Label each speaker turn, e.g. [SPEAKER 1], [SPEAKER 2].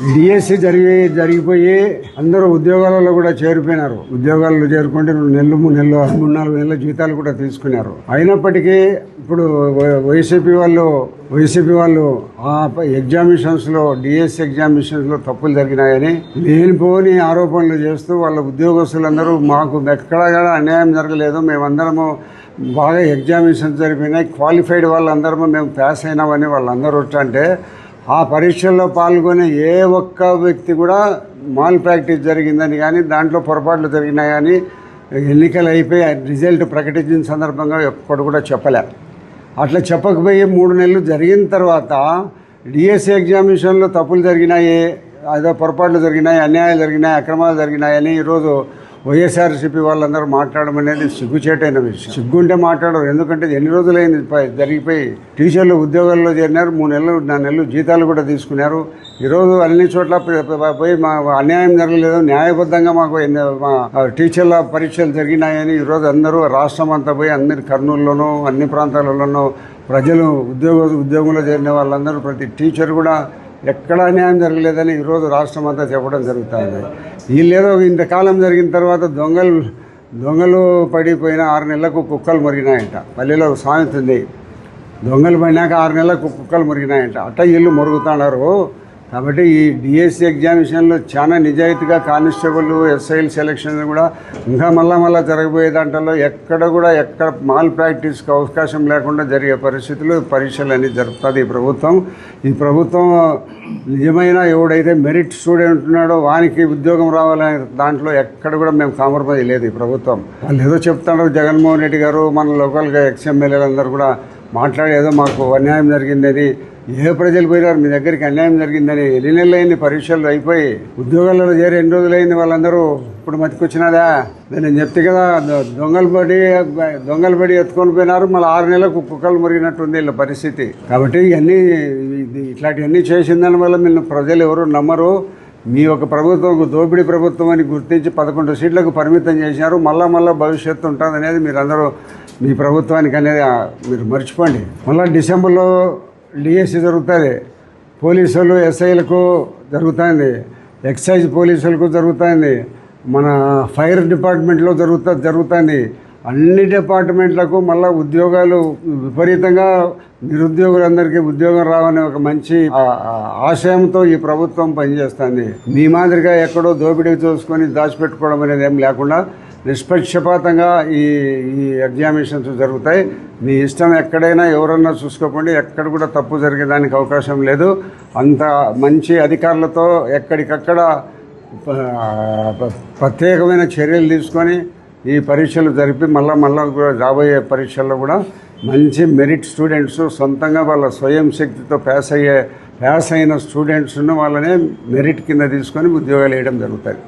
[SPEAKER 1] DSC జరిగిపోయి అందరూ ఉద్యోగాలలో కూడా చేరిపోయినారు. ఉద్యోగాల్లో చేరుకుంటే 2 నెలలు 3 నెలలు 3-4 నెలల జీతాలు కూడా తీసుకున్నారు. అయినప్పటికీ ఇప్పుడు వైసీపీ వాళ్ళు ఆ ఎగ్జామినేషన్స్లో డిఎస్సి ఎగ్జామినేషన్స్లో తప్పులు జరిగినాయని లేనిపోని ఆరోపణలు చేస్తూ వాళ్ళ ఉద్యోగస్తులందరూ మాకు ఎక్కడా కూడా అన్యాయం జరగలేదు, మేమందరము బాగా ఎగ్జామినేషన్స్ జరిపినాయి, క్వాలిఫైడ్ వాళ్ళందరము మేము పాస్ అయినామని వాళ్ళందరూ అంటే ఆ పరీక్షల్లో పాల్గొనే ఏ ఒక్క వ్యక్తి కూడా మాల్ ప్రాక్టీస్ జరిగిందని కానీ దాంట్లో పొరపాట్లు జరిగినాయని ఎన్నికలు అయిపోయి రిజల్ట్ ప్రకటించిన సందర్భంగా ఎప్పుడు కూడా చెప్పలేరు. అట్లా చెప్పకపోయి 3 నెలలు జరిగిన తర్వాత డిఎస్సి ఎగ్జామినేషన్లో తప్పులు జరిగినాయి, ఏదో పొరపాట్లు జరిగినాయి, అన్యాయాలు జరిగినాయి, అక్రమాలు జరిగినాయని ఈరోజు వైఎస్ఆర్సీపీ వాళ్ళందరూ మాట్లాడడం అనేది సిగ్గుచేటైన విషయం. సిగ్గుంటే మాట్లాడరు. ఎందుకంటే ఎన్ని రోజులైంది జరిగిపోయి టీచర్లు ఉద్యోగాల్లో చేరినారు, 3 నెలలు 4 నెలలు జీతాలు కూడా తీసుకున్నారు. ఈరోజు అన్ని చోట్ల పోయి మా అన్యాయం జరగలేదు, న్యాయబద్ధంగా మాకు మా టీచర్ల పరీక్షలు జరిగినాయని ఈరోజు అందరూ రాష్ట్రం అంతా పోయి అందరి కర్నూలులోనూ అన్ని ప్రాంతాలలోనూ ప్రజలు ఉద్యోగంలో చేరిన వాళ్ళందరూ ప్రతి టీచర్ కూడా ఎక్కడ అన్యాయం జరగలేదని ఈరోజు రాష్ట్రం అంతా చెప్పడం జరుగుతుంది. వీళ్ళేదో ఇంతకాలం జరిగిన తర్వాత దొంగలు పడిపోయిన 6 నెలలకు కుక్కలు మురిగినాయంట. పల్లెలో సామెత ఉంది, దొంగలు పడినాక 6 నెలలకు కుక్కలు మురిగినాయంట. అట్ట వీళ్ళు మురుగుతున్నారు. కాబట్టి ఈ డిఎస్సి ఎగ్జామినేషన్లో చాలా నిజాయితీగా కానిస్టేబుల్ ఎస్ఐఎల్ సెలక్షన్ కూడా ఇంకా మళ్ళా జరగబోయే దాంట్లో ఎక్కడ మాల్ ప్రాక్టీస్కి అవకాశం లేకుండా జరిగే పరిస్థితులు పరీక్షలు అన్నీ జరుపుతుంది ఈ ప్రభుత్వం నిజమైన ఎవడైతే మెరిట్ స్టూడెంట్ ఉన్నాడో వానికి ఉద్యోగం రావాలనే దాంట్లో ఎక్కడ కూడా మేము కాంప్రమైజ్ లేదు. ఈ ప్రభుత్వం వాళ్ళు ఏదో చెప్తున్నారు, జగన్మోహన్ రెడ్డి గారు మన లోకల్గా ఎమ్మెల్యేలందరూ కూడా మాట్లాడి ఏదో మాకు అన్యాయం జరిగిందని. ఏ ప్రజలు పోయినారు మీ దగ్గరికి అన్యాయం జరిగిందని? ఎన్ని నెలలైంది పరీక్షలు అయిపోయి ఉద్యోగాలలో చేరి ఎన్ని రోజులైంది వాళ్ళందరూ ఇప్పుడు మతికొచ్చినదా? నేను చెప్తే కదా, దొంగలు పడి ఎత్తుకొని పోయినారు, మళ్ళీ 6 నెలలకు కుక్కలు మురిగినట్టుంది వీళ్ళ పరిస్థితి. కాబట్టి ఇట్లాంటివన్నీ చేసిన దానివల్ల మీరు ప్రజలు ఎవరు నమ్మరు. మీ ఒక ప్రభుత్వం దోపిడీ ప్రభుత్వం అని గుర్తించి 11 సీట్లకు పరిమితం చేసినారు. మళ్ళా భవిష్యత్తు ఉంటుంది అనేది మీరందరూ మీ ప్రభుత్వానికి అనేది మీరు మర్చిపోండి. మళ్ళీ డిసెంబర్లో డిఎస్సి జరుగుతుంది, పోలీసులు ఎస్ఐలకు జరుగుతుంది, ఎక్సైజ్ పోలీసులకు జరుగుతుంది, మన ఫైర్ డిపార్ట్మెంట్లో జరుగుతుంది. అన్ని డిపార్ట్మెంట్లకు మళ్ళీ ఉద్యోగాలు విపరీతంగా నిరుద్యోగులందరికీ ఉద్యోగం రావనే ఒక మంచి ఆశయంతో ఈ ప్రభుత్వం పనిచేస్తుంది. మీ మాదిరిగా ఎక్కడో దోపిడీ చూసుకొని దాచిపెట్టుకోవడం అనేది ఏం లేకుండా నిష్పక్షపాతంగా ఈ ఎగ్జామినేషన్స్ జరుగుతాయి. మీ ఇష్టం ఎక్కడైనా ఎవరన్నా చూసుకోకండి, ఎక్కడ కూడా తప్పు జరిగేదానికి అవకాశం లేదు. అంత మంచి అధికారులతో ఎక్కడికక్కడ ప్రత్యేకమైన చర్యలు తీసుకొని ఈ పరీక్షలు జరిపి మళ్ళా కూడా రాబోయే పరీక్షల్లో కూడా మంచి మెరిట్ స్టూడెంట్స్ సొంతంగా వాళ్ళ స్వయం శక్తితో పాస్ అయిన స్టూడెంట్స్ను వాళ్ళనే మెరిట్ కింద తీసుకొని ఉద్యోగాలు వేయడం జరుగుతుంది.